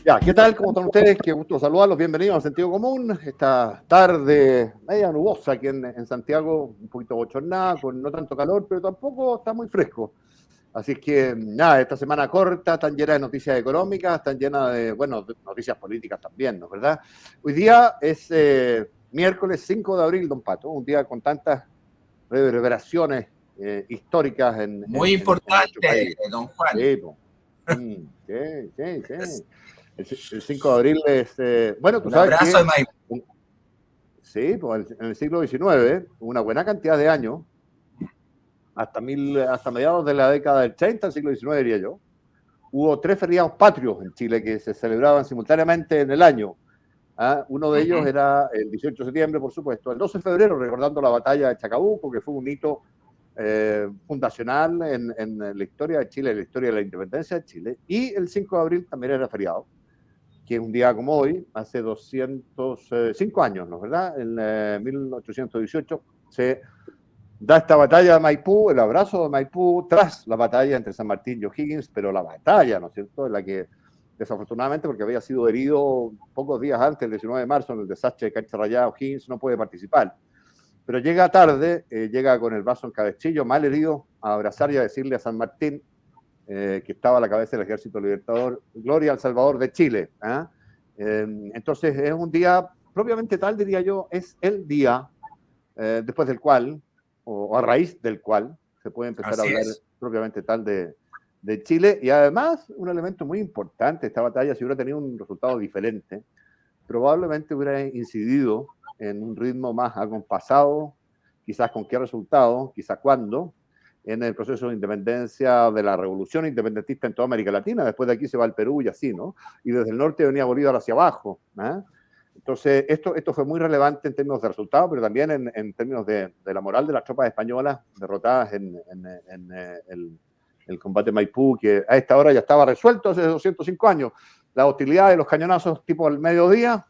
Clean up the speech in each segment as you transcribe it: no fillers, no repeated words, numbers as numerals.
Ya, ¿qué tal? ¿Cómo están ustedes? Qué gusto saludarlos. Bienvenidos a Sentido Común. Esta tarde media nubosa aquí en Santiago, un poquito bochornada, con no tanto calor, pero tampoco está muy fresco. Así que, nada, esta semana corta, tan llena de noticias económicas, tan llena de, bueno, de noticias políticas también, ¿no es verdad? Hoy día es miércoles 5 de abril, don Pato, un día con tantas reverberaciones históricas Muy en nuestro importante, país. don Juan. Sí, po. Sí. El 5 de abril es, bueno, tú Un sabes abrazo de que, Maipú. sí, pues en el siglo XIX, una buena cantidad de años, hasta mediados de la década del 30, del siglo XIX, diría yo, hubo 3 feriados patrios en Chile que se celebraban simultáneamente en el año. ¿Ah? Uno de ellos era el 18 de septiembre, por supuesto, el 12 de febrero, recordando la batalla de Chacabuco, que fue un hito fundacional en la historia de Chile, en la historia de la independencia de Chile, y el 5 de abril también era feriado, que es un día como hoy, hace 205 años, ¿no es verdad? En 1818 se da esta batalla de Maipú, el abrazo de Maipú, tras la batalla entre San Martín y O'Higgins, pero la batalla, ¿no es cierto?, en la que desafortunadamente, porque había sido herido pocos días antes, el 19 de marzo, en el desastre de Cancha Rayada, O'Higgins no puede participar. Pero llega tarde, llega con el brazo en cabestrillo, mal herido, a abrazar y a decirle a San Martín, que estaba a la cabeza del Ejército Libertador, gloria al Salvador de Chile. Entonces es un día propiamente tal, diría yo, es el día después del cual, o a raíz del cual, se puede empezar a Así hablar es. propiamente tal de Chile. Y además, un elemento muy importante, esta batalla, si hubiera tenido un resultado diferente, probablemente hubiera incidido en un ritmo más acompasado, quizás con qué resultado, quizás cuándo, en el proceso de independencia de la revolución independentista en toda América Latina. Después de aquí se va al Perú y así, ¿no? Y desde el norte venía Bolívar hacia abajo. Entonces, esto fue muy relevante en términos de resultados, pero también en términos de la moral de las tropas españolas derrotadas en el combate de Maipú, que a esta hora ya estaba resuelto hace 205 años. La hostilidad de los cañonazos tipo al mediodía,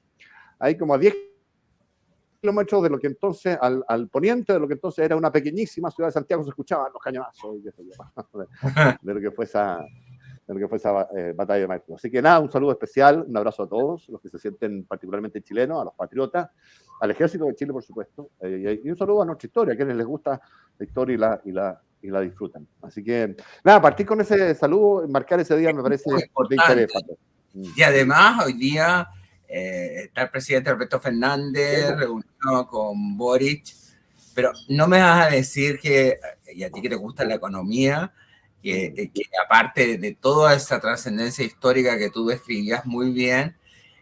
ahí como a 10 kilómetros de lo que entonces, al poniente de lo que entonces era una pequeñísima ciudad de Santiago, se escuchaban los cañonazos de lo que fue esa batalla de Maipú. Así que nada, un saludo especial, un abrazo a todos los que se sienten particularmente chilenos, a los patriotas, al ejército de Chile, por supuesto, y un saludo a nuestra historia, a quienes les gusta la historia y la disfrutan. Así que nada, partir con ese saludo, marcar ese día me parece Muy de interés, importante. Pato. Y además, hoy día está el presidente Alberto Fernández reunido con Boric, pero no me vas a decir que, y a ti que te gusta la economía, que aparte de toda esa trascendencia histórica que tú describías muy bien,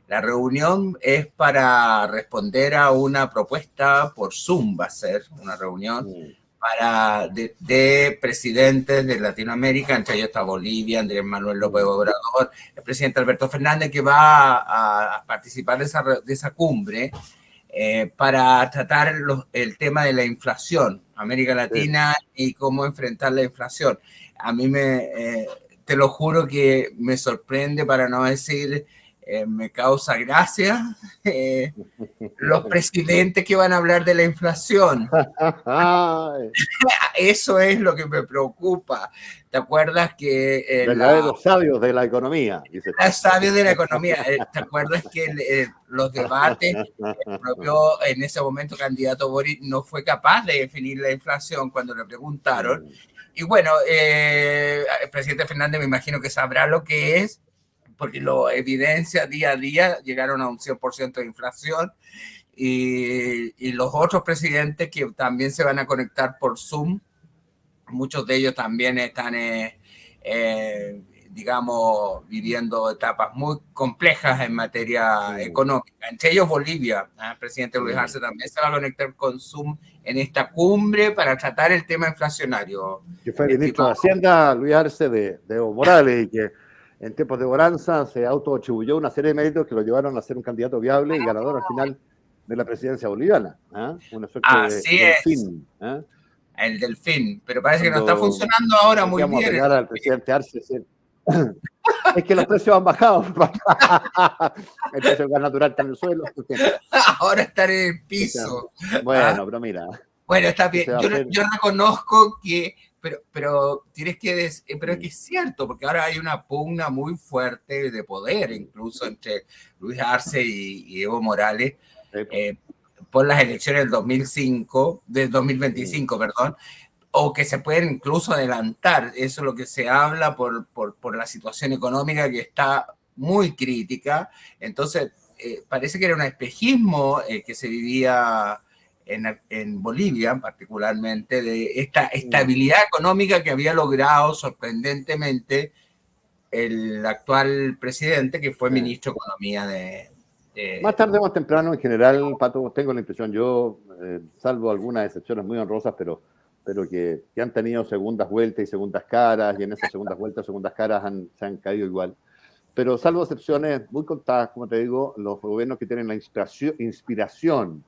la reunión es para responder a una propuesta por Zoom, va a ser una reunión de presidentes de Latinoamérica, entre ellos está Bolivia, Andrés Manuel López Obrador, el presidente Alberto Fernández, que va a participar de esa cumbre para tratar el tema de la inflación, América Latina y cómo enfrentar la inflación. A mí te lo juro que me sorprende, para no decir me causa gracia, los presidentes que van a hablar de la inflación. Eso es lo que me preocupa. ¿Te acuerdas que verdaderos sabios de la economía, dice. Sabios de la economía? ¿Te acuerdas que los debates, el propio en ese momento candidato Boric no fue capaz de definir la inflación cuando le preguntaron? Y bueno, el presidente Fernández me imagino que sabrá lo que es, porque lo evidencia día a día, llegaron a un 100% de inflación. Y los otros presidentes que también se van a conectar por Zoom, muchos de ellos también están, digamos, viviendo etapas muy complejas en materia económica. Entre ellos Bolivia, el presidente Luis Arce también se va a conectar con Zoom en esta cumbre para tratar el tema inflacionario. Que fue ministro de Hacienda, Luis Arce, de Evo Morales, y que en tiempos de bonanza se autoatribuyó una serie de méritos que lo llevaron a ser un candidato viable y ganador al final de la presidencia boliviana. Una suerte Así de es. delfín. El delfín, pero parece que no está funcionando ahora muy bien. Vamos a pegar al presidente Arce. ¿Sí? Es que los precios han bajado. El precio del gas natural está en el suelo. Ahora está en el piso. Bueno, pero mira. Bueno, está bien. Yo reconozco que pero tienes que pero es que es cierto, porque ahora hay una pugna muy fuerte de poder, incluso entre Luis Arce y Evo Morales, por las elecciones del 2025, perdón, o que se pueden incluso adelantar. Eso es lo que se habla por la situación económica que está muy crítica. Entonces, parece que era un espejismo que se vivía en Bolivia, particularmente, de esta estabilidad económica que había logrado sorprendentemente el actual presidente, que fue ministro de Economía de... Más tarde o más temprano, en general, Pato, tengo la impresión, yo, salvo algunas excepciones muy honrosas, pero que han tenido segundas vueltas y segundas caras, y en esas segundas vueltas, segundas caras se han caído igual. Pero salvo excepciones muy contadas, como te digo, los gobiernos que tienen la inspiración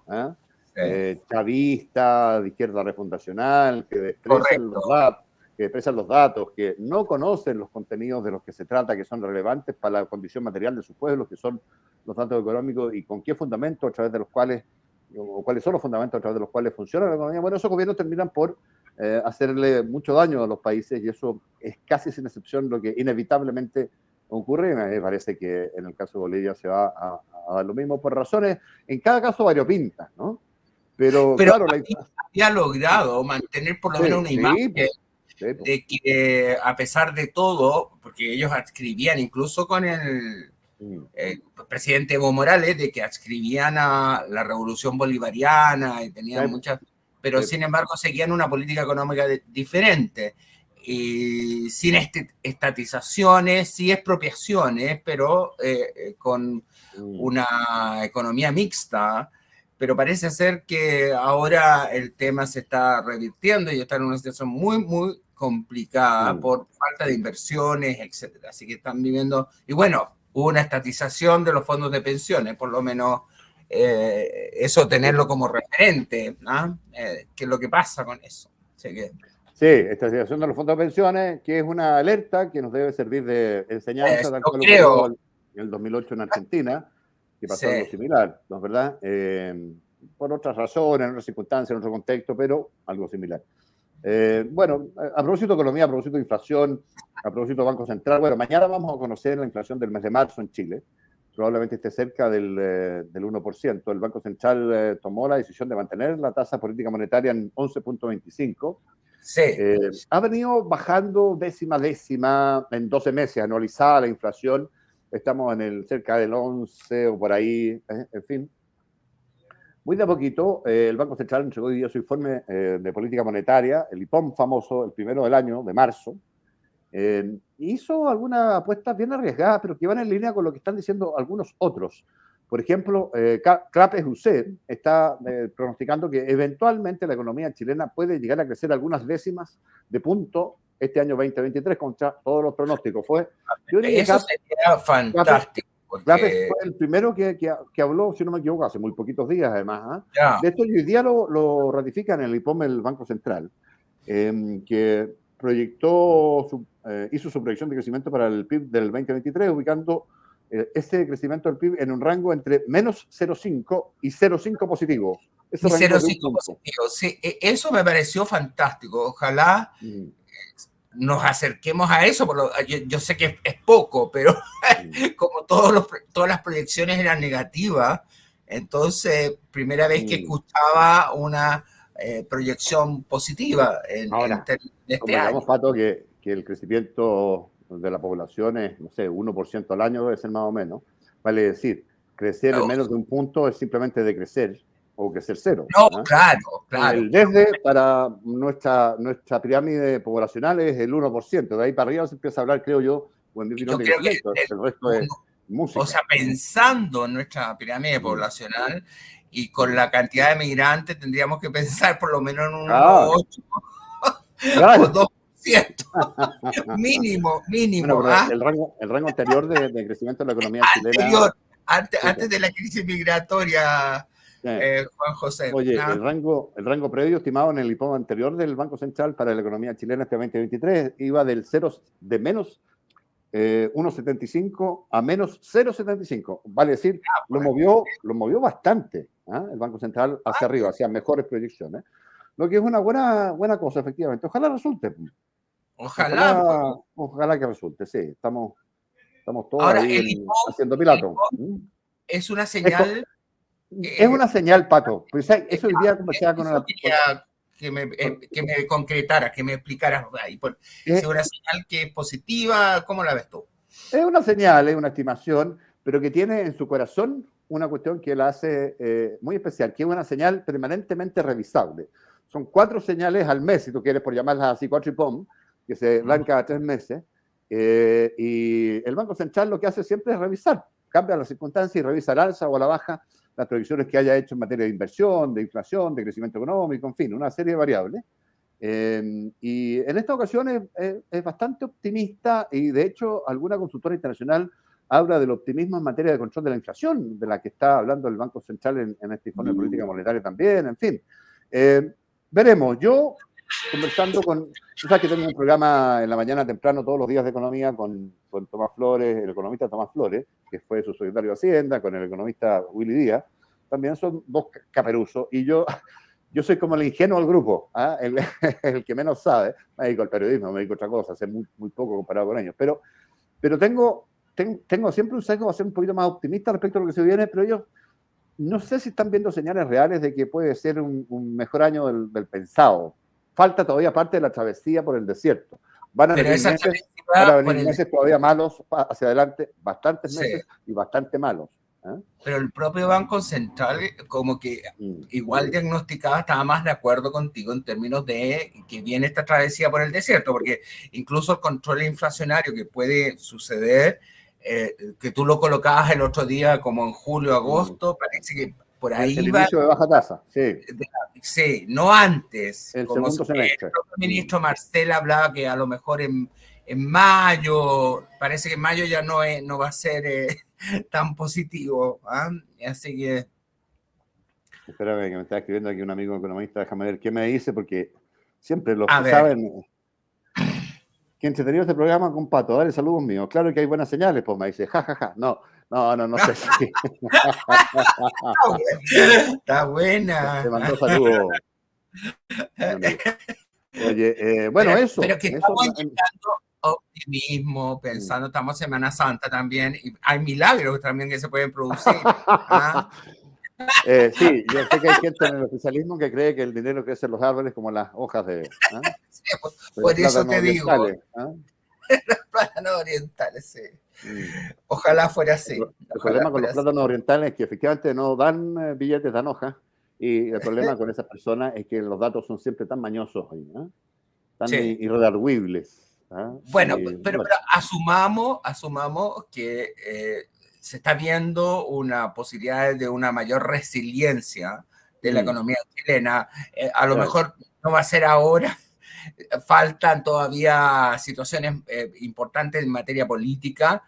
chavista, de izquierda refundacional, que desprecian los datos, que no conocen los contenidos de los que se trata, que son relevantes para la condición material de sus pueblos, que son los datos económicos y con qué fundamentos a través de los cuales, o cuáles son los fundamentos a través de los cuales funciona la economía. Bueno, esos gobiernos terminan por hacerle mucho daño a los países y eso es casi sin excepción lo que inevitablemente ocurre. Me parece que en el caso de Bolivia se va a dar lo mismo por razones, en cada caso variopintas, ¿no? Pero claro, había logrado mantener por lo menos una imagen de que a pesar de todo, porque ellos adscribían incluso con el presidente Evo Morales, de que adscribían a la revolución bolivariana y tenían muchas, pero sin embargo seguían una política económica diferente. Y sin estatizaciones, sí expropiaciones, pero con una economía mixta. Pero parece ser que ahora el tema se está revirtiendo y está en una situación muy, muy complicada por falta de inversiones, etcétera. Así que están viviendo, y bueno, hubo una estatización de los fondos de pensiones, por lo menos eso tenerlo como referente, ¿no? ¿Qué es lo que pasa con eso? Así que, sí, estatización de los fondos de pensiones, que es una alerta que nos debe servir de enseñanza, tal cual ocurrió en el 2008 en Argentina, que pasó algo similar, ¿no es verdad? Por otras razones, en otras circunstancias, en otro contexto, pero algo similar. Bueno, a propósito de economía, a propósito de inflación, a propósito de Banco Central, bueno, mañana vamos a conocer la inflación del mes de marzo en Chile, probablemente esté cerca del 1%. El Banco Central tomó la decisión de mantener la tasa política monetaria en 11.25. Sí. Ha venido bajando décima en 12 meses, anualizada la inflación. Estamos en cerca del 11 o por ahí, en fin. Muy de a poquito, el Banco Central entregó hoy día su informe de política monetaria, el IPOM famoso, el primero del año, de marzo. Hizo algunas apuestas bien arriesgadas, pero que van en línea con lo que están diciendo algunos otros. Por ejemplo, Clapes UC está pronosticando que eventualmente la economía chilena puede llegar a crecer algunas décimas de punto este año 2023 contra todos los pronósticos. Eso sería fantástico. Clapes fue el primero que habló, si no me equivoco, hace muy poquitos días además. De esto y hoy día lo ratifica en el IPOM el Banco Central, que hizo su proyección de crecimiento para el PIB del 2023, ubicando ese crecimiento del PIB en un rango entre menos 0,5 y 0,5 positivo. Y 0,5 positivo, sí, eso me pareció fantástico. Ojalá nos acerquemos a eso. Yo sé que es poco, pero como todas las proyecciones eran negativas, entonces primera vez que escuchaba una proyección positiva en este año. Pato, que el crecimiento de la población es, no sé, 1% al año debe ser más o menos. Vale decir, crecer en menos de un punto es simplemente decrecer o crecer cero. No, claro. El desde para nuestra pirámide poblacional es el 1%. De ahí para arriba se empieza a hablar, creo yo, o en mi opinión, de crecimiento. El resto es música. O sea, pensando en nuestra pirámide poblacional y con la cantidad de migrantes, tendríamos que pensar por lo menos en un 1,8 o 2%. Mínimo. Bueno, pero el rango anterior de crecimiento de la economía chilena. Antes de la crisis migratoria, Juan José. Oye, el rango previo estimado en el IPOM anterior del Banco Central para la economía chilena este 2023 iba de menos 1,75 a menos 0,75. Vale decir, lo movió bastante el Banco Central hacia arriba, hacia mejores proyecciones. lo que es una buena cosa, efectivamente. Ojalá resulte. Ojalá que resulte, sí. Estamos todos Ahora, ahí haciendo Pilato. Es una señal. Es una señal, Pato. Pues eso hoy día conversaba con una. Que me concretaras, que me explicaras. Si es una señal que es positiva, ¿cómo la ves tú? Es una señal, es una estimación, pero que tiene en su corazón una cuestión que la hace muy especial, que es una señal permanentemente revisable. Son 4 señales al mes, si tú quieres, por llamarlas así, 4 y POM, que se dan cada 3 meses. Y el Banco Central lo que hace siempre es revisar, cambia las circunstancias y revisa al alza o a la baja las previsiones que haya hecho en materia de inversión, de inflación, de crecimiento económico, en fin, una serie de variables. Y en esta ocasión es bastante optimista y de hecho alguna consultora internacional habla del optimismo en materia de control de la inflación, de la que está hablando el Banco Central en este informe de política monetaria también, en fin. Veremos, yo conversando tú sabes que tengo un programa en la mañana temprano todos los días de economía con Tomás Flores, el economista Tomás Flores, que fue su secretario de Hacienda, con el economista Willy Díaz, también son 2 caperuzos, y yo soy como el ingenuo del grupo, el que menos sabe. Me dedico al periodismo, me dedico a otra cosa, sé muy poco comparado con ellos. Pero tengo siempre un sesgo a ser un poquito más optimista respecto a lo que se viene, pero ellos no sé si están viendo señales reales de que puede ser un mejor año del pensado. Falta todavía parte de la travesía por el desierto. Van a venir meses todavía malos hacia adelante, bastantes meses y bastante malos. Pero el propio Banco Central como que igual diagnosticaba, estaba más de acuerdo contigo en términos de que viene esta travesía por el desierto, porque incluso el control inflacionario que puede suceder, que tú lo colocabas el otro día como en julio, agosto, parece que por ahí el inicio de baja tasa, sí. Sí, no antes. El segundo semestre. El propio ministro Marcel hablaba que a lo mejor en mayo, parece que en mayo ya no va a ser tan positivo. Así que... Espérame, que me está escribiendo aquí un amigo economista, déjame ver qué me dice, porque siempre los que saben... Qué entretenido este programa con Pato, dale saludos míos. Claro que hay buenas señales, pues me dice, jajaja. No sé si. Está buena. Te mandó saludos. Oye, bueno, eso. Pero que estamos intentando optimismo, pensando, estamos Semana Santa también, y hay milagros también que se pueden producir. Sí, yo sé que hay gente en el oficialismo que cree que el dinero crece en los árboles como las hojas de... Sí, por eso te digo. Los plátanos orientales, sí. Ojalá fuera así. El problema con los plátanos orientales es que efectivamente no dan billetes, dan hojas. Y el problema con esas personas es que los datos son siempre tan mañosos, tan irredarguibles. Bueno, pero asumamos que se está viendo una posibilidad de una mayor resiliencia de la economía chilena. A lo mejor no va a ser ahora. Faltan todavía situaciones importantes en materia política.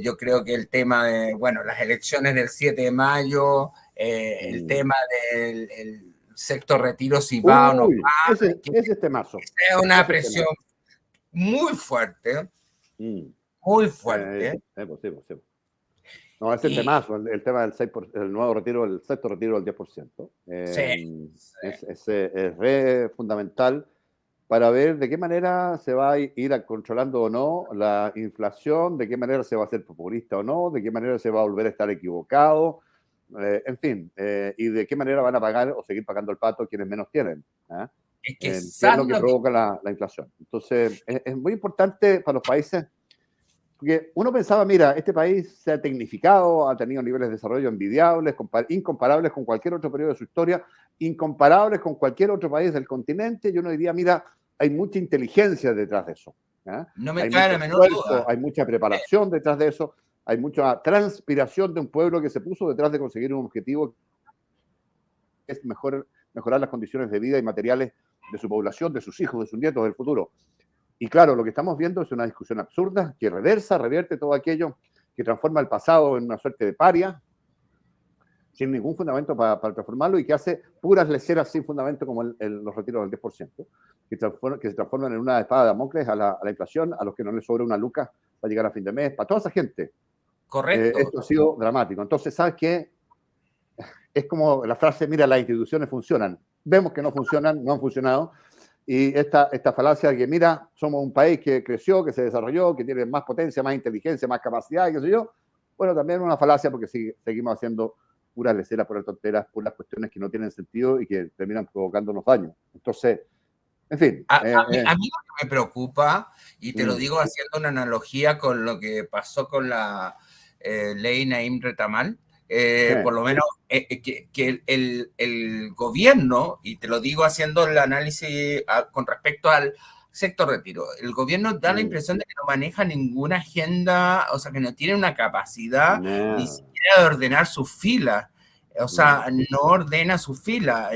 Yo creo que el tema de, las elecciones del 7 de mayo, el tema del sexto retiro, si va o no va. Ese temazo. Es una presión muy fuerte. Muy fuerte. Sí. No, ese temazo, el tema el nuevo retiro, el sexto retiro del 10%. Es re fundamental para ver de qué manera se va a ir controlando o no la inflación, de qué manera se va a hacer populista o no, de qué manera se va a volver a estar equivocado, en fin, y de qué manera van a pagar o seguir pagando el pato quienes menos tienen. Es lo que provoca la inflación. Entonces, es muy importante para los países, porque uno pensaba, mira, este país se ha tecnificado, ha tenido niveles de desarrollo envidiables, incomparables con cualquier otro periodo de su historia, incomparables con cualquier otro país del continente, y uno diría, mira, hay mucha inteligencia detrás de eso. No me cae la menor duda. Hay mucha preparación detrás de eso, hay mucha transpiración de un pueblo que se puso detrás de conseguir un objetivo que es mejorar las condiciones de vida y materiales de su población, de sus hijos, de sus nietos, del futuro. Y claro, lo que estamos viendo es una discusión absurda que revierte todo aquello, que transforma el pasado en una suerte de paria, sin ningún fundamento para transformarlo, y que hace puras leceras sin fundamento como los retiros del 10%, que se transforman en una espada de Damocles a la inflación, a los que no les sobra una luca para llegar a fin de mes, para toda esa gente. Correcto. Esto ha sido dramático. Entonces, ¿sabes qué? Es como la frase, mira, las instituciones funcionan. vemos que no funcionan, no han funcionado. Y esta falacia de que, mira, somos un país que creció, que se desarrolló, que tiene más potencia, más inteligencia, más capacidad, qué sé yo. Bueno, también es una falacia porque seguimos haciendo puras leceras, puras tonteras, puras cuestiones que no tienen sentido y que terminan provocándonos daño. Entonces, en fin. A mí lo que me preocupa, y te lo digo haciendo una analogía con lo que pasó con la ley Naim Retamal, por lo menos que el gobierno, y te lo digo haciendo el análisis con respecto al sector retiro, el gobierno da la impresión de que no maneja ninguna agenda, o sea, que no tiene una capacidad ni siquiera de ordenar sus filas, o sea, no ordena sus filas.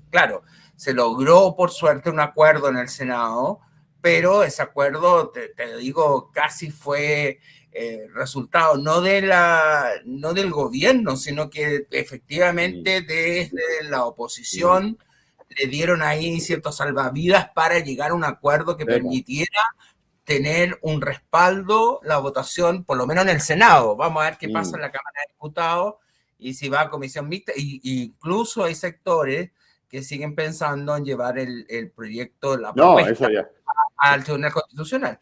Claro, se logró por suerte un acuerdo en el Senado, pero ese acuerdo, te digo, casi fue resultado no del gobierno, sino que efectivamente desde la oposición le dieron ahí ciertos salvavidas para llegar a un acuerdo que permitiera tener un respaldo, la votación, por lo menos en el Senado. Vamos a ver qué pasa en la Cámara de Diputados y si va a comisión mixta. Incluso hay sectores que siguen pensando en llevar el proyecto, la propuesta al Tribunal Constitucional.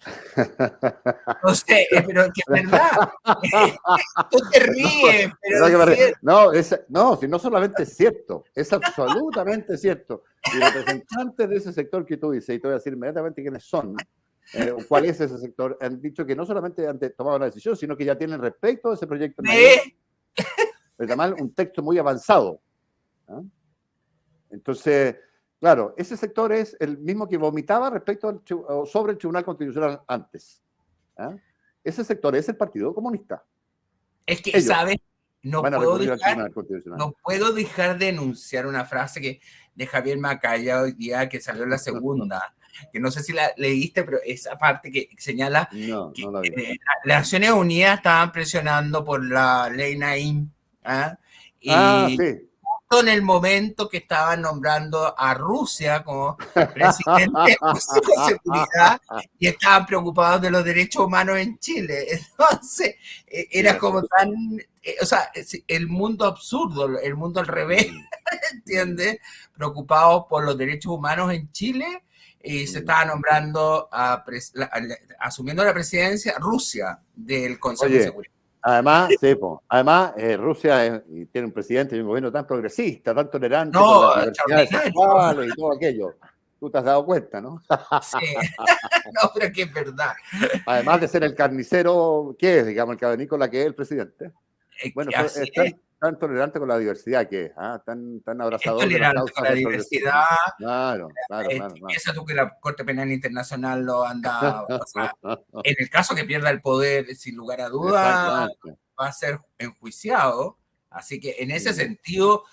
No sé, pero que es verdad. Tú te ríes, pero si no solamente es cierto, es absolutamente cierto. Y representantes de ese sector que tú dices, y te voy a decir inmediatamente quiénes son, cuál es ese sector, han dicho que no solamente han tomado una decisión, sino que ya tienen respecto a ese proyecto un texto muy avanzado. Entonces, claro, ese sector es el mismo que vomitaba sobre el Tribunal Constitucional antes. Ese sector es el Partido Comunista. Es que, ¿sabes? No puedo dejar de enunciar una frase de Javier Macaya hoy día, que salió en la segunda, que no sé si la leíste, pero esa parte que señala que las Naciones Unidas estaban presionando por la ley Naim, sí. En el momento que estaban nombrando a Rusia como presidente de Consejo de Seguridad y estaban preocupados de los derechos humanos en Chile. Entonces, era como tan... o sea, el mundo absurdo, el mundo al revés, ¿entiendes? Preocupados por los derechos humanos en Chile y se estaba nombrando, asumiendo la presidencia, Rusia del Consejo de Seguridad. Además, Rusia tiene un presidente y un gobierno tan progresista, tan tolerante con las diversidades sexuales y todo aquello. Tú te has dado cuenta, ¿no? Sí. No, pero que es verdad. Además de ser el carnicero, ¿qué es? Digamos, el cavernícola que es el presidente. Bueno, es tan tolerante con la diversidad que es, tan abrazador de las causas con la diversidad. Claro. Piensa tú que la Corte Penal Internacional lo anda, o sea, en el caso que pierda el poder, sin lugar a duda, va a ser enjuiciado. Así que en ese sentido,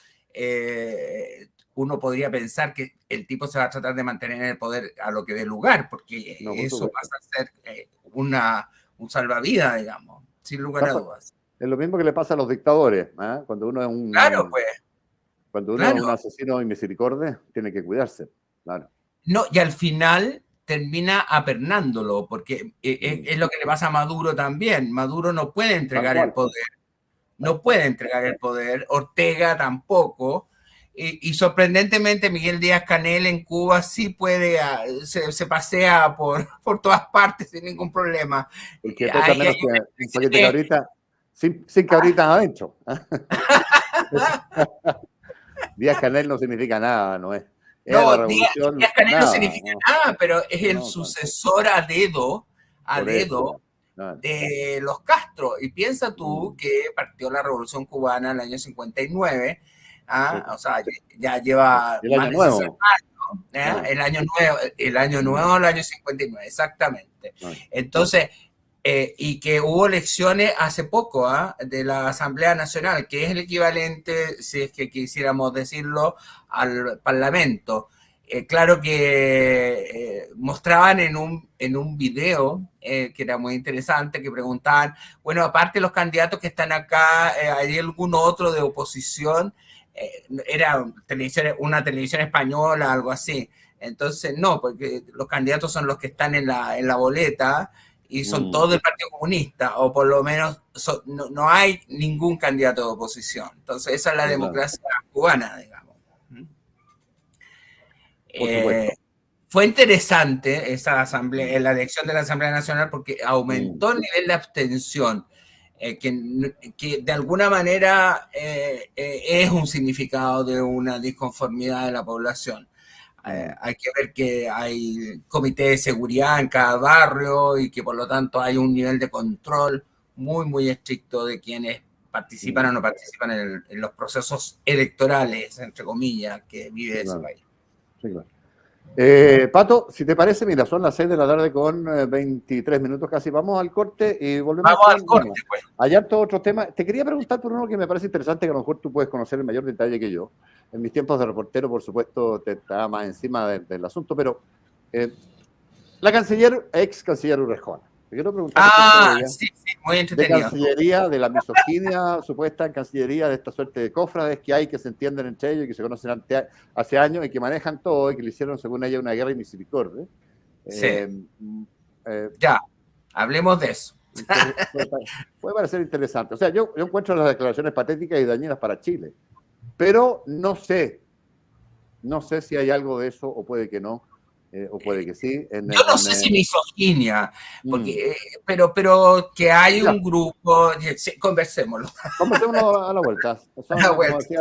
uno podría pensar que el tipo se va a tratar de mantener en el poder a lo que dé lugar, porque eso pasa a ser un salvavidas, digamos, sin lugar a dudas. Es lo mismo que le pasa a los dictadores, cuando uno es un... Claro, pues. Cuando uno es un asesino y misericordia, tiene que cuidarse, claro. No, y al final termina apernándolo, porque es lo que le pasa a Maduro también. Maduro no puede entregar el poder. No puede entregar el poder. Ortega tampoco. Y sorprendentemente Miguel Díaz-Canel en Cuba sí puede, se pasea por todas partes sin ningún problema. Porque toca menos que ahorita... Sin que ahorita adentro. Díaz-Canel no significa nada, ¿no es? No, Díaz-Canel no significa nada, pero es el sucesor a dedo de los Castro. Y piensa tú que partió la Revolución Cubana en el año 59, o sea, ya lleva más de 60 años, el año nuevo, el año 59, exactamente. Entonces... y que hubo elecciones hace poco de la Asamblea Nacional, que es el equivalente, si es que quisiéramos decirlo, al Parlamento. Claro que mostraban en un video que era muy interesante, que preguntaban, bueno, aparte de los candidatos que están acá, ¿hay algún otro de oposición? Era una televisión española, algo así. Entonces, no, porque los candidatos son los que están en la boleta, y son todos del Partido Comunista, o por lo menos no hay ningún candidato de oposición. Entonces esa es la democracia cubana, digamos. Por supuesto. Fue interesante esa asamblea, la elección de la Asamblea Nacional porque aumentó el nivel de abstención, que de alguna manera es un significado de una disconformidad de la población. Hay que ver que hay comité de seguridad en cada barrio y que por lo tanto hay un nivel de control muy, muy estricto de quienes participan o no participan en los procesos electorales, entre comillas, que vive ese país. Sí, claro. Pato, si te parece, mira, son las 6 de la tarde con 23 minutos casi. Vamos al corte y volvemos. Vamos al corte, pues. Hay harto otro tema. Te quería preguntar por uno que me parece interesante, que a lo mejor tú puedes conocer en mayor detalle que yo. En mis tiempos de reportero, por supuesto, te estaba más encima del asunto, pero la ex canciller Urrejona. Te quiero preguntar sí, muy entretenido. De Cancillería, de la misoginia supuesta en Cancillería, de esta suerte de cofrades que hay, que se entienden entre ellos y que se conocen hace años y que manejan todo y que le hicieron, según ella, una guerra y misericordia. Sí. Ya, hablemos de eso. Puede parecer interesante. O sea, yo encuentro las declaraciones patéticas y dañinas para Chile, pero no sé si hay algo de eso o puede que no. O puede que sí. Yo no sé si misoginia, porque, pero que hay un grupo, conversémoslo. Conversémoslo a la vuelta. Son, como decía,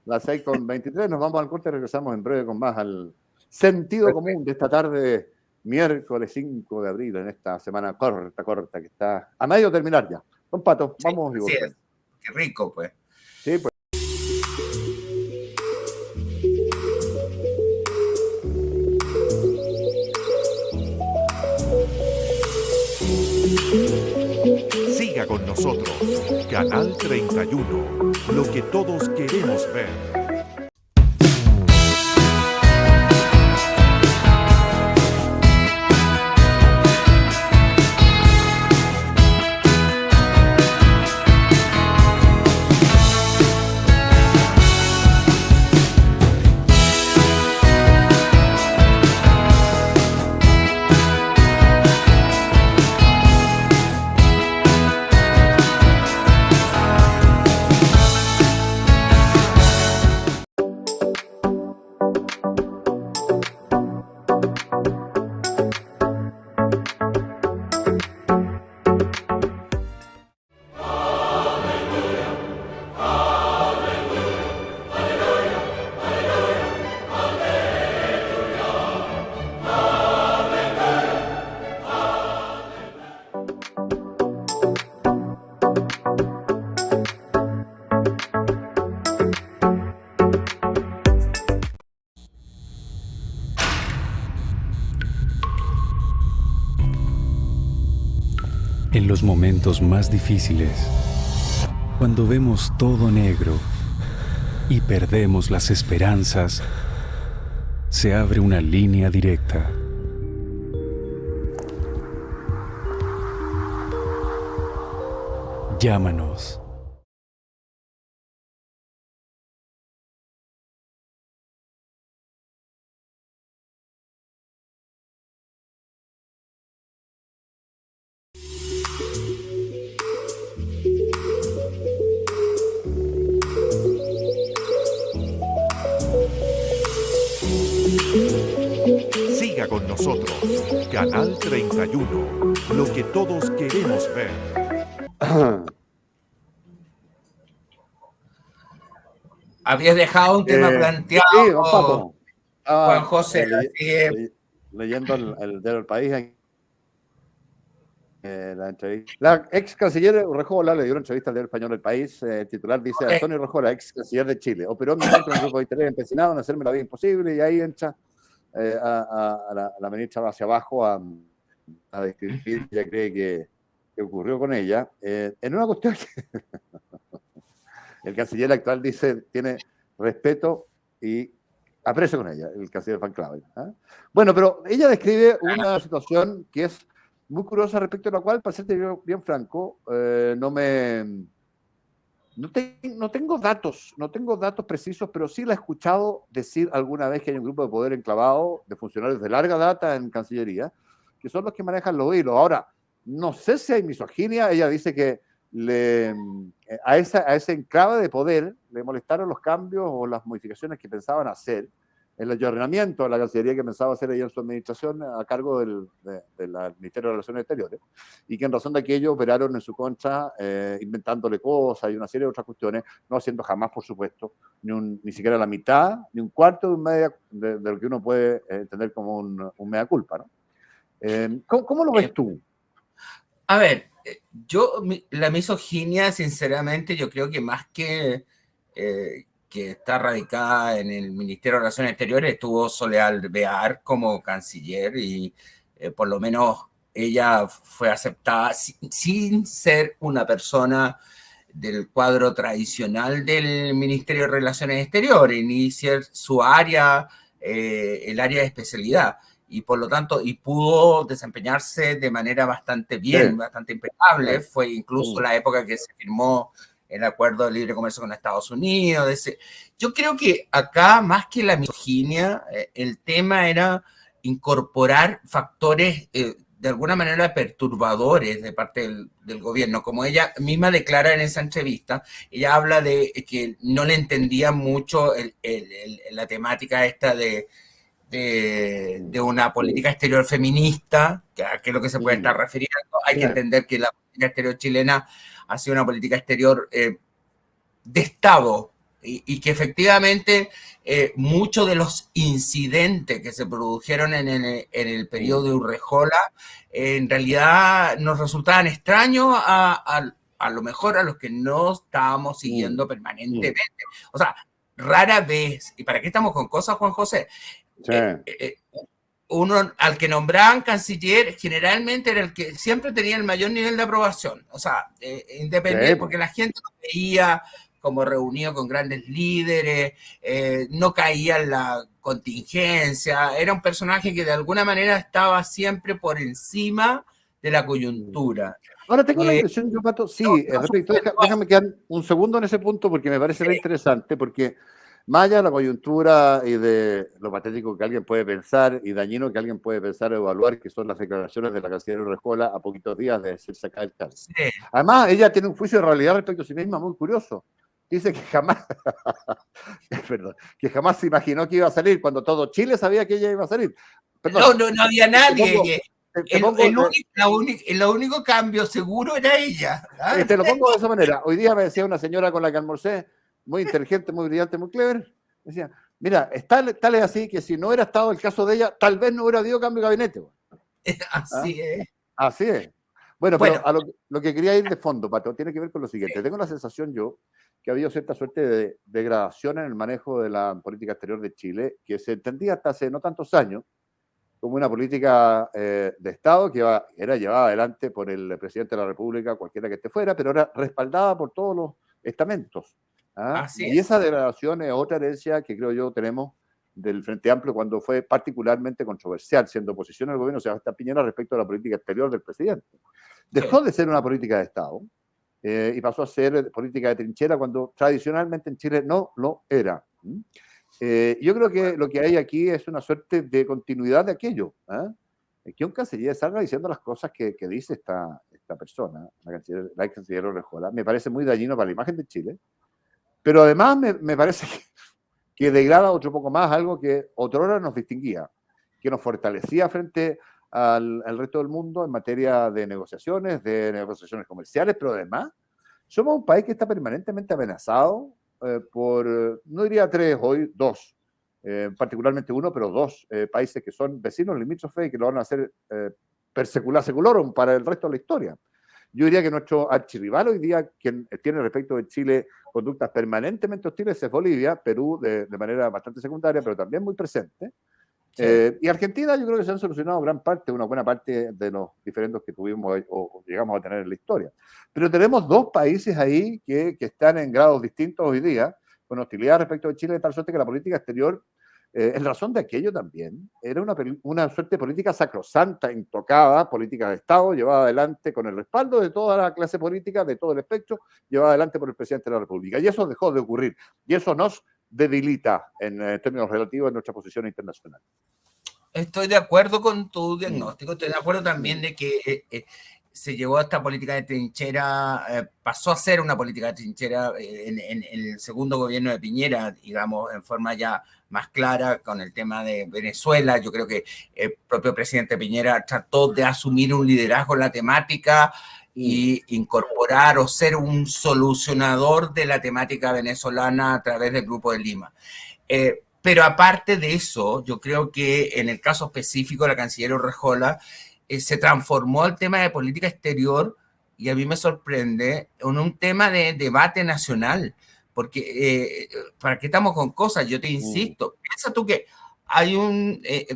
las 6:23, nos vamos al corte y regresamos en breve con más al sentido común de esta tarde, miércoles 5 de abril, en esta semana corta, que está a medio de terminar ya. Don Pato, vamos y volvemos. Qué rico, pues. Sí, pues. Siga con nosotros, Canal 31, lo que todos queremos ver. En los momentos más difíciles, cuando vemos todo negro y perdemos las esperanzas, se abre una línea directa. Llámanos. Siga con nosotros, Canal 31, lo que todos queremos ver. Habías dejado un tema planteado, sí, Pato. Juan José. Leyendo el diario del País, la entrevista. La ex canciller Urrejola le dio una entrevista al diario español El País. El titular dice: Antonio Urrejola, ex canciller de Chile, operó en mi contra un grupo de interés empecinado en hacerme la vida imposible, y ahí entra a la ministra hacia abajo a describir que ella cree que ocurrió con ella. En una cuestión que el canciller actual dice tiene respeto y aprecio con ella, el canciller Van Clavel. Bueno, pero ella describe una situación que es muy curiosa, respecto a la cual, para serte bien franco, no tengo datos precisos, pero sí la he escuchado decir alguna vez que hay un grupo de poder enclavado de funcionarios de larga data en Cancillería, que son los que manejan los hilos. Ahora, no sé si hay misoginia. Ella dice que a ese enclave de poder le molestaron los cambios o las modificaciones que pensaban hacer el ayornamiento de la Cancillería que pensaba hacer ella en su administración a cargo del Ministerio de Relaciones Exteriores, y que en razón de aquello operaron en su contra, inventándole cosas y una serie de otras cuestiones, no haciendo jamás, por supuesto, ni siquiera la mitad, ni un cuarto de lo que uno puede entender como un mea culpa, ¿no? ¿Cómo lo ves tú? A ver, la misoginia, sinceramente, yo creo que más que está radicada en el Ministerio de Relaciones Exteriores, estuvo Soledad Alvear como canciller y por lo menos ella fue aceptada sin ser una persona del cuadro tradicional del Ministerio de Relaciones Exteriores, ni ser su área, el área de especialidad. Y por lo tanto, y pudo desempeñarse de manera bastante bien, bastante impecable. Fue incluso la época que se firmó el acuerdo de libre comercio con Estados Unidos. Yo creo que acá, más que la misoginia, el tema era incorporar factores de alguna manera perturbadores de parte del gobierno. Como ella misma declara en esa entrevista, ella habla de que no le entendía mucho la temática esta de una política exterior feminista, que es lo que se puede estar refiriendo. Hay que entender que la política exterior chilena ha sido una política exterior de Estado y que efectivamente muchos de los incidentes que se produjeron en el periodo de Urrejola en realidad nos resultaban extraños a lo mejor a los que no estábamos siguiendo permanentemente. O sea, rara vez, ¿y para qué estamos con cosas, Juan José? Sí. Uno al que nombraban canciller generalmente era el que siempre tenía el mayor nivel de aprobación, o sea, independiente, porque la gente lo veía como reunido con grandes líderes, no caía en la contingencia, era un personaje que de alguna manera estaba siempre por encima de la coyuntura. Ahora tengo la impresión, yo, Pato, sí, respecto, déjame quedar un segundo en ese punto porque me parece muy interesante, porque más allá de la coyuntura y de lo patético que alguien puede pensar y dañino que alguien puede pensar o evaluar, que son las declaraciones de la canciller Urrejola a poquitos días de ser sacada del cargo. Sí. Además, ella tiene un juicio de realidad respecto a sí misma muy curioso. Dice que jamás, perdón, que jamás se imaginó que iba a salir cuando todo Chile sabía que ella iba a salir. Perdón, no había nadie. El único cambio seguro era ella. ¿Ah? Te lo pongo de esa manera. Hoy día me decía una señora con la que almorcé, muy inteligente, muy brillante, muy clever, decía, mira, tal es así que si no hubiera estado el caso de ella, tal vez no hubiera habido cambio de gabinete. Así es. Así es. Bueno, pero a lo que quería ir de fondo, Pato, tiene que ver con lo siguiente. Sí. Tengo la sensación yo que ha habido cierta suerte de degradación en el manejo de la política exterior de Chile, que se entendía hasta hace no tantos años como una política de Estado que era llevada adelante por el presidente de la República, cualquiera que esté fuera, pero era respaldada por todos los estamentos. Y esa degradación es otra herencia que creo yo tenemos del Frente Amplio cuando fue particularmente controversial, siendo oposición al gobierno de Sebastián Piñera respecto a la política exterior del presidente. Dejó de ser una política de Estado y pasó a ser política de trinchera cuando tradicionalmente en Chile no lo era. Yo creo que lo que hay aquí es una suerte de continuidad de aquello. Que un canciller salga diciendo las cosas que dice esta persona, la ex canciller Urrejola, me parece muy dañino para la imagen de Chile. Pero además me parece que degrada otro poco más algo que otrora nos distinguía, que nos fortalecía frente al resto del mundo en materia de negociaciones comerciales, pero además somos un país que está permanentemente amenazado por, no diría 3 hoy, 2, particularmente 1, pero 2 países que son vecinos limítrofes y que lo van a hacer per secula seculorum para el resto de la historia. Yo diría que nuestro archirrival hoy día, quien tiene respecto de Chile conductas permanentemente hostiles, es Bolivia, Perú de manera bastante secundaria, pero también muy presente. Sí. Y Argentina, yo creo que se han solucionado una buena parte de los diferendos que tuvimos o llegamos a tener en la historia. Pero tenemos 2 países ahí que están en grados distintos hoy día, con hostilidad respecto de Chile, de tal suerte que la política exterior, en razón de aquello también, era una suerte de política sacrosanta, intocada, política de Estado, llevada adelante con el respaldo de toda la clase política, de todo el espectro, llevada adelante por el presidente de la República. Y eso dejó de ocurrir. Y eso nos debilita en términos relativos en nuestra posición internacional. Estoy de acuerdo con tu diagnóstico. Estoy de acuerdo también de que se llevó a esta política de trinchera, pasó a ser una política de trinchera en el segundo gobierno de Piñera, digamos, en forma ya más clara con el tema de Venezuela. Yo creo que el propio presidente Piñera trató de asumir un liderazgo en la temática y incorporar o ser un solucionador de la temática venezolana a través del Grupo de Lima. Pero aparte de eso, yo creo que en el caso específico de la canciller Urrejola, se transformó el tema de política exterior, y a mí me sorprende, en un tema de debate nacional, porque ¿para qué estamos con cosas? Yo te insisto, piensa tú que hay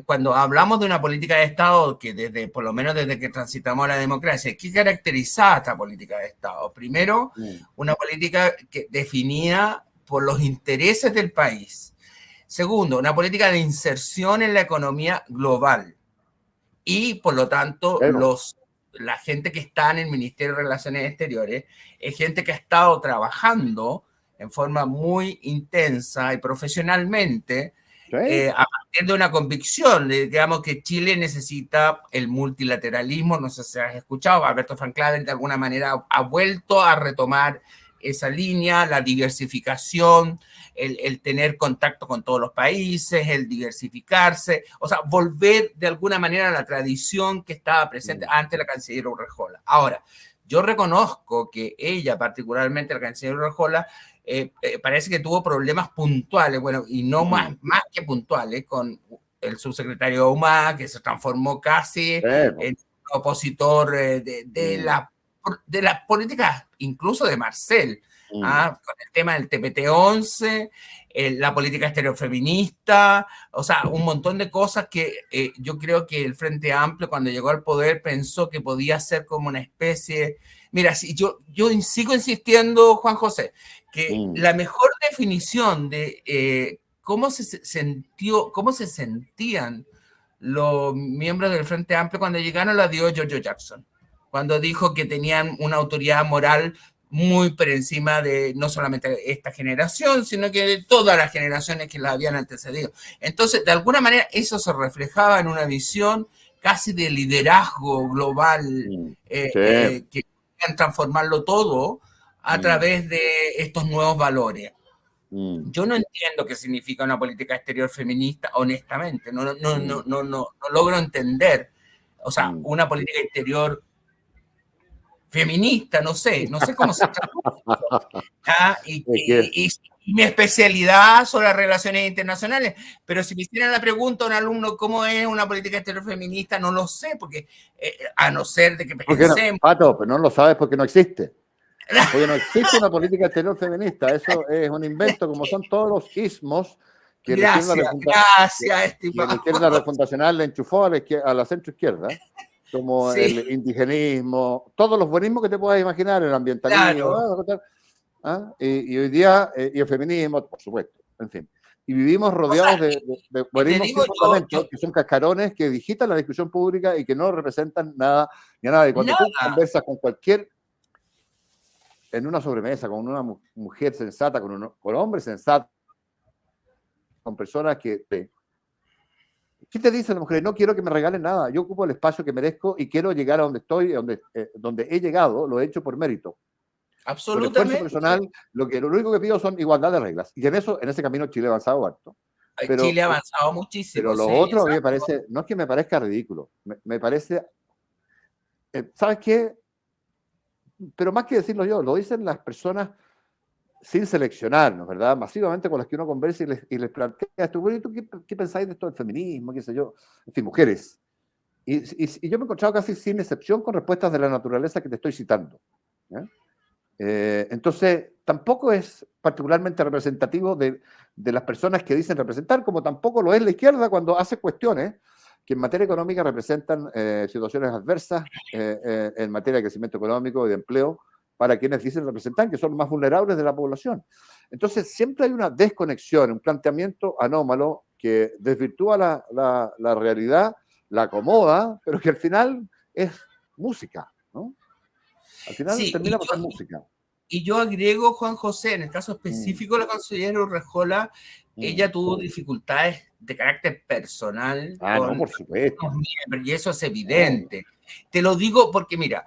cuando hablamos de una política de Estado, que por lo menos desde que transitamos a la democracia, ¿qué caracteriza esta política de Estado? Primero, una política que definida por los intereses del país. Segundo, una política de inserción en la economía global. Y, por lo tanto, la gente que está en el Ministerio de Relaciones Exteriores es gente que ha estado trabajando en forma muy intensa y profesionalmente a partir de una convicción, digamos, que Chile necesita el multilateralismo. No sé si has escuchado, Alberto Van Claver de alguna manera ha vuelto a retomar esa línea, la diversificación, el tener contacto con todos los países, el diversificarse, o sea, volver de alguna manera a la tradición que estaba presente antes la canciller Urrejola. Ahora, yo reconozco que ella, particularmente la canciller Urrejola, parece que tuvo problemas puntuales, bueno, y no más que puntuales, con el subsecretario Humá, que se transformó casi en un opositor de las políticas, incluso de Marcel, con el tema del TPT-11, la política exterior feminista, o sea, un montón de cosas que yo creo que el Frente Amplio, cuando llegó al poder, pensó que podía ser como una especie... Mira, si yo sigo insistiendo, Juan José, que la mejor definición de cómo se sentían los miembros del Frente Amplio cuando llegaron la dio Giorgio Jackson, cuando dijo que tenían una autoridad moral muy por encima de no solamente esta generación, sino que de todas las generaciones que la habían antecedido. Entonces, de alguna manera, eso se reflejaba en una visión casi de liderazgo global, que querían transformarlo todo a través de estos nuevos valores. Yo no entiendo qué significa una política exterior feminista, honestamente. No logro entender. O sea, una política exterior feminista, no sé cómo se traduce. Y mi especialidad son las relaciones internacionales, pero si me hicieran la pregunta a un alumno cómo es una política exterior feminista, no lo sé, porque a no ser de que pensemos... Pato, pero no lo sabes porque no existe. Porque no existe una política exterior feminista, eso es un invento, como son todos los ismos que la izquierda refundacional le enchufó a la centro izquierda, como el indigenismo, todos los buenismos que te puedas imaginar, el ambientalismo, y hoy día, y el feminismo, por supuesto, en fin. Y vivimos rodeados de buenismos que son cascarones que digitan la discusión pública y que no representan nada ni a nada. Y cuando tú conversas con cualquier, en una sobremesa, con una mujer sensata, con hombres sensatos, con personas que... ¿Qué te dicen las mujeres? No quiero que me regalen nada, yo ocupo el espacio que merezco y quiero llegar a donde estoy, donde he llegado, lo he hecho por mérito. Absolutamente. Por esfuerzo personal, lo único que pido son igualdad de reglas. Y en ese camino Chile ha avanzado harto. Chile ha avanzado muchísimo. Pero lo otro a mí me parece, no es que me parezca ridículo, me parece, ¿sabes qué? Pero más que decirlo yo, lo dicen las personas sin seleccionarnos, ¿verdad? Masivamente con las que uno conversa y les plantea esto. Bueno, ¿y tú qué pensáis de esto del feminismo? ¿Qué sé yo? En fin, mujeres. Y yo me he encontrado casi sin excepción con respuestas de la naturaleza que te estoy citando. Entonces, tampoco es particularmente representativo de las personas que dicen representar, como tampoco lo es la izquierda cuando hace cuestiones que en materia económica representan situaciones adversas en materia de crecimiento económico y de empleo para quienes dicen representar, que son los más vulnerables de la población. Entonces, siempre hay una desconexión, un planteamiento anómalo que desvirtúa la realidad, la acomoda, pero que al final es música, ¿no? Al final termina por ser música. Y yo agrego, Juan José, en el caso específico de la canciller Urrejola, ella tuvo dificultades de carácter personal. No, por supuesto. Y eso es evidente. Te lo digo porque, mira,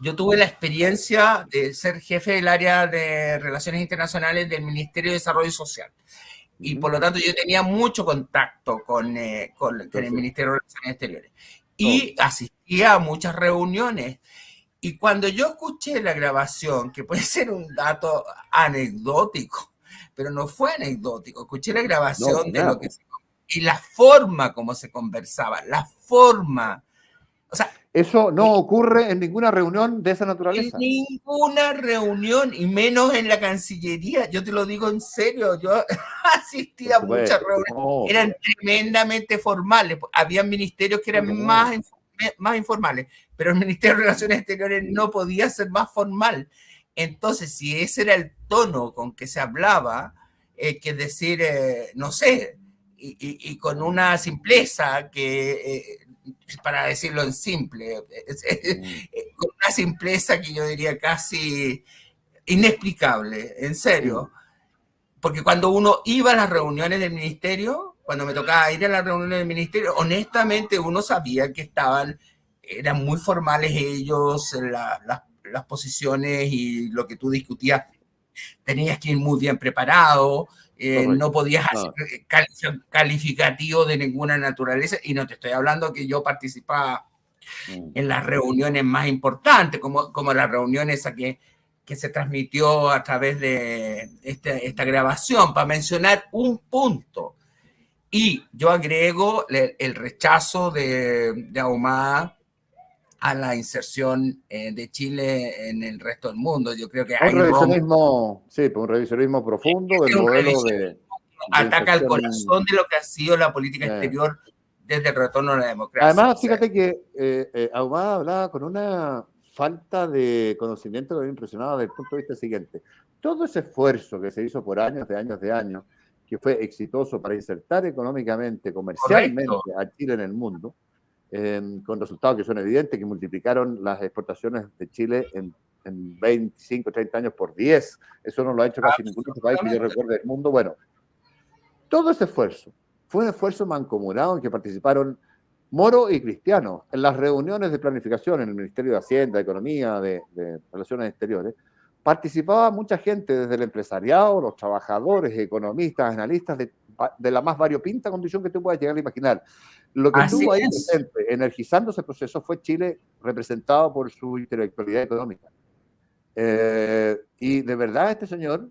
yo tuve la experiencia de ser jefe del área de Relaciones Internacionales del Ministerio de Desarrollo Social. Y por lo tanto yo tenía mucho contacto con el Ministerio de Relaciones Exteriores. Y asistía a muchas reuniones. Y cuando yo escuché la grabación, que puede ser un dato anecdótico, pero no fue anecdótico, escuché la grabación de lo que y la forma como se conversaba, la forma. O sea, eso no ocurre en ninguna reunión de esa naturaleza. En ninguna reunión, y menos en la Cancillería. Yo te lo digo en serio, yo asistía a muchas reuniones, eran tremendamente formales. Había ministerios que eran más informales, pero el Ministerio de Relaciones Exteriores no podía ser más formal. Entonces, si ese era el tono con que se hablaba, que decir, no sé, y con una simpleza que... para decirlo en simple, con una simpleza que yo diría casi inexplicable, en serio. Porque cuando uno iba a las reuniones del ministerio, cuando me tocaba ir a las reuniones del ministerio, honestamente uno sabía que eran muy formales ellos, las posiciones y lo que tú discutías, tenías que ir muy bien preparado. No podías hacer calificativo de ninguna naturaleza, y no te estoy hablando que yo participaba en las reuniones más importantes, como la reunión esa que se transmitió a través de esta grabación, para mencionar un punto. Y yo agrego el rechazo de Ahumada a la inserción de Chile en el resto del mundo. Yo creo que hay un revisionismo profundo del modelo de ataca al corazón de lo que ha sido la política exterior desde el retorno a la democracia. Además, fíjate que Ahumada hablaba con una falta de conocimiento que me impresionaba desde el punto de vista siguiente. Todo ese esfuerzo que se hizo por años, que fue exitoso para insertar económicamente, comercialmente a Chile en el mundo, con resultados que son evidentes, que multiplicaron las exportaciones de Chile en 25, 30 años por 10. Eso no lo ha hecho casi ningún otro país que yo recuerde del mundo. Bueno, todo ese esfuerzo fue un esfuerzo mancomunado en que participaron Moro y Cristiano en las reuniones de planificación en el Ministerio de Hacienda, de Economía, de Relaciones Exteriores. Participaba mucha gente, desde el empresariado, los trabajadores, economistas, analistas, de la más variopinta condición que tú puedas llegar a imaginar. Lo que estuvo ahí presente, energizando ese proceso, fue Chile representado por su intelectualidad económica. Y de verdad este señor,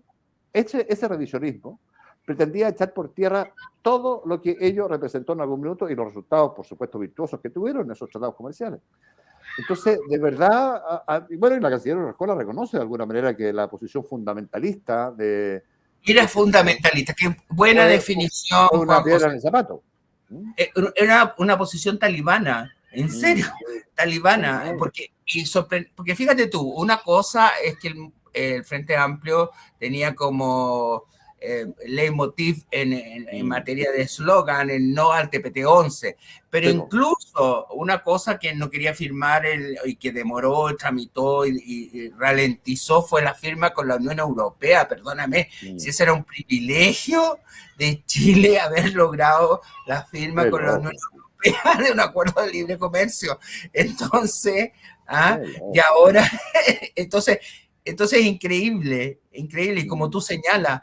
ese revisionismo, pretendía echar por tierra todo lo que ello representó en algún minuto y los resultados, por supuesto, virtuosos que tuvieron en esos tratados comerciales. Entonces, de verdad, bueno, y la canciller Urrejola reconoce de alguna manera que la posición fundamentalista de... Era fundamentalista, qué buena definición. Una piedra en el zapato. Era una posición talibana, en serio, talibana, porque fíjate tú, una cosa es que el Frente Amplio tenía como leitmotiv en materia de eslogan, el no al TPT-11, pero incluso una cosa que no quería firmar y que demoró, tramitó y ralentizó fue la firma con la Unión Europea. Perdóname, si ese era un privilegio de Chile haber logrado la firma con la Unión Europea de un acuerdo de libre comercio. Entonces, y ahora, entonces increíble, y como tú señalas,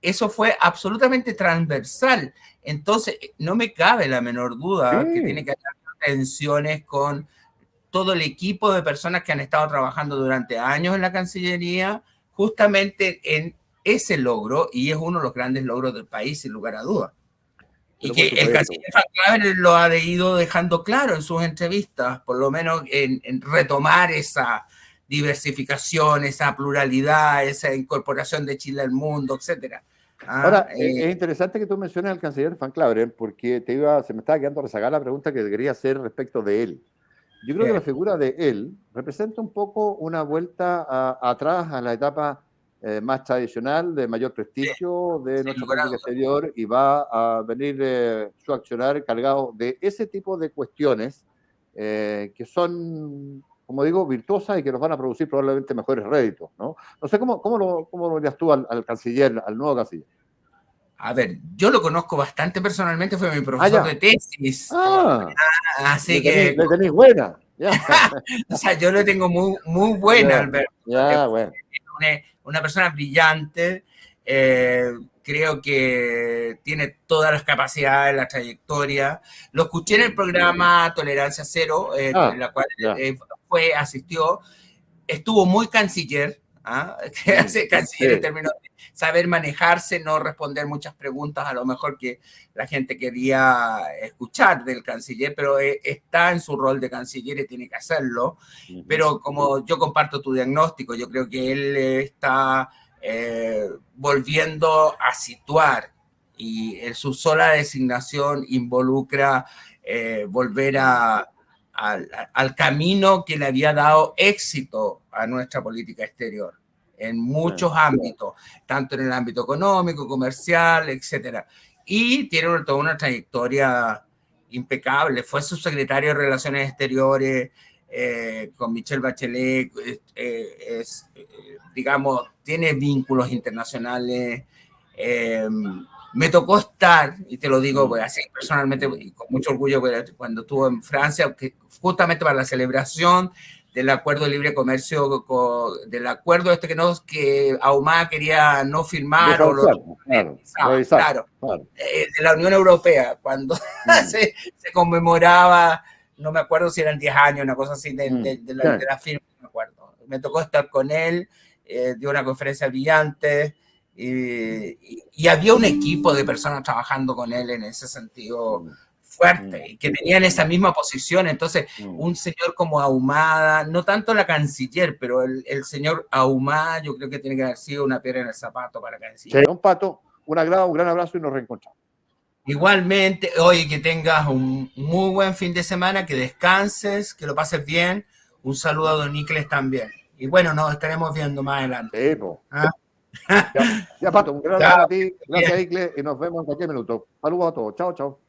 eso fue absolutamente transversal. Entonces, no me cabe la menor duda que tiene que haber tensiones con todo el equipo de personas que han estado trabajando durante años en la Cancillería, justamente en ese logro, y es uno de los grandes logros del país, sin lugar a dudas. Y que el canciller Van Claveren lo ha ido dejando claro en sus entrevistas, por lo menos en retomar esa diversificación, esa pluralidad, esa incorporación de Chile al mundo, etcétera. Ahora, es interesante que tú menciones al canciller Van Claveren, porque se me estaba quedando rezagada la pregunta que quería hacer respecto de él. Yo creo que la figura de él representa un poco una vuelta atrás a la etapa más tradicional, de mayor prestigio de nuestra política exterior, y va a venir su accionar cargado de ese tipo de cuestiones que son, como digo, virtuosas y que nos van a producir probablemente mejores réditos, ¿no? No sé, ¿cómo lo verías tú al canciller, al nuevo canciller? A ver, yo lo conozco bastante personalmente, fue mi profesor de tesis. Así que... Le tenéis buena. O sea, yo lo tengo muy buena, Alberto. Bueno. Una persona brillante, creo que tiene todas las capacidades, la trayectoria. Lo escuché en el programa Tolerancia Cero, en la cual asistió. Estuvo muy canciller, que hace canciller en términos de saber manejarse, no responder muchas preguntas a lo mejor que la gente quería escuchar del canciller, pero está en su rol de canciller y tiene que hacerlo. Pero como yo comparto tu diagnóstico, yo creo que él está volviendo a situar, y su sola designación involucra volver al camino que le había dado éxito a nuestra política exterior en muchos ámbitos, tanto en el ámbito económico, comercial, etcétera. Y tiene toda una trayectoria impecable. Fue subsecretario de Relaciones Exteriores con Michelle Bachelet, digamos, tiene vínculos internacionales. Me tocó estar, y te lo digo pues, así personalmente, y con mucho orgullo, cuando estuve en Francia, justamente para la celebración del acuerdo de libre comercio, del acuerdo que Ahumada quería no firmar, claro, de la Unión Europea, cuando se conmemoraba, no me acuerdo si eran 10 años, una cosa así, de la firma, no me acuerdo. Me tocó estar con él, dio una conferencia brillante, y había un equipo de personas trabajando con él en ese sentido fuerte, que tenían esa misma posición. Entonces, un señor como Ahumada, no tanto la canciller, pero el señor Ahumada, yo creo que tiene que haber sido una piedra en el zapato para canciller. Sí, don Pato, un gran abrazo y nos reencontramos. Igualmente, oye, que tengas un muy buen fin de semana, que descanses, que lo pases bien. Un saludo a don Nicles también. Y bueno, nos estaremos viendo más adelante. Sí, pues. Ya, Pato, un gran abrazo a ti, gracias, Nicles, y nos vemos en cualquier minuto. Saludos a todos, chao, chao.